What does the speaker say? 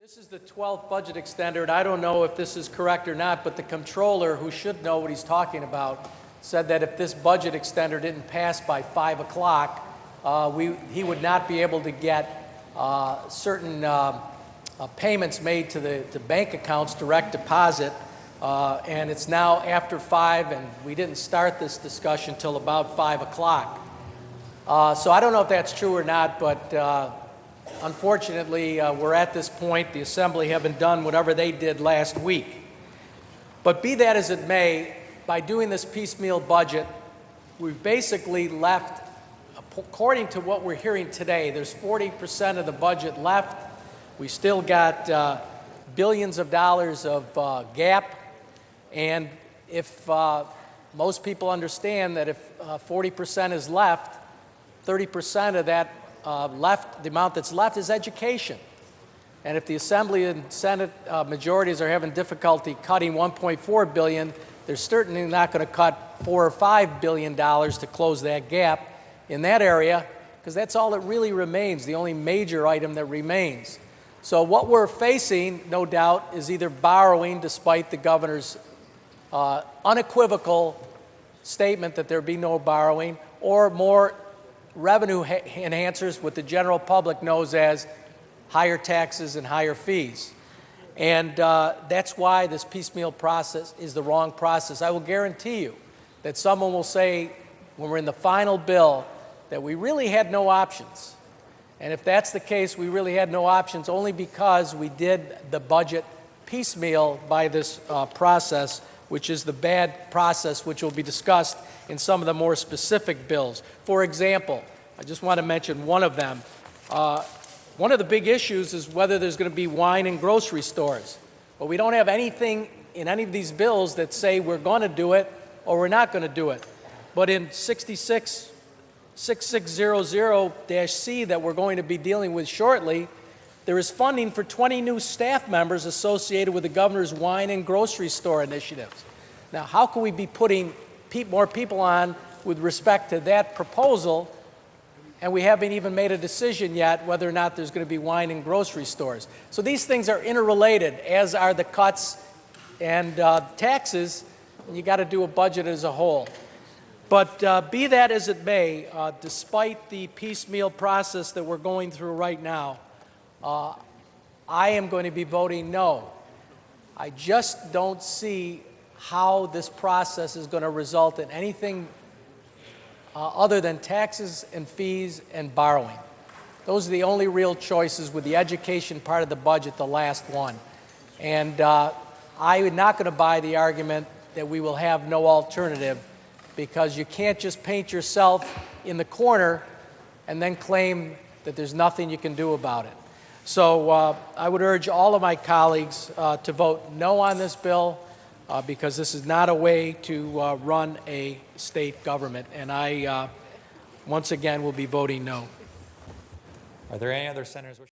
This is the 12th budget extender, and I don't know if this is correct or not, but the comptroller, who should know what he's talking about, said that if this budget extender didn't pass by 5 o'clock, he would not be able to get certain payments made to bank accounts, direct deposit, and it's now after 5, and we didn't start this discussion till about 5 o'clock. So I don't know if that's true or not, but unfortunately, we're at this point. The Assembly haven't done whatever they did last week. But be that as it may, by doing this piecemeal budget, we've basically left, according to what we're hearing today, there's 40% of the budget left. We still got billions of dollars of gap. And if most people understand that if 40% is left, 30% of that the amount that's left is education. And if the Assembly and Senate majorities are having difficulty cutting $1.4 billion, they're certainly not going to cut $4 or $5 billion to close that gap in that area, because that's all that really remains, the only major item that remains. So what we're facing, no doubt, is either borrowing, despite the governor's unequivocal statement that there be no borrowing, or more revenue enhancers, what the general public knows as higher taxes and higher fees. And that's why this piecemeal process is the wrong process. I will guarantee you that someone will say, when we're in the final bill, that we really had no options. And if that's the case, we really had no options only because we did the budget piecemeal by this process, which is the bad process, which will be discussed in some of the more specific bills. For example, I just want to mention one of them. One of the big issues is whether there's going to be wine in grocery stores. But we don't have anything in any of these bills that say we're going to do it or we're not going to do it. But in 6600-C that we're going to be dealing with shortly, there is funding for 20 new staff members associated with the governor's wine and grocery store initiatives. Now, how can we be putting more people on with respect to that proposal, and we haven't even made a decision yet whether or not there's going to be wine in grocery stores? So these things are interrelated, as are the cuts and taxes, and you got to do a budget as a whole. But be that as it may, despite the piecemeal process that we're going through right now, I am going to be voting no. I just don't see how this process is going to result in anything other than taxes and fees and borrowing. Those are the only real choices, with the education part of the budget the last one. And I am not going to buy the argument that we will have no alternative, because you can't just paint yourself in the corner and then claim that there's nothing you can do about it. So I would urge all of my colleagues to vote no on this bill, because this is not a way to run a state government. And I, once again, will be voting no. Are there any other senators?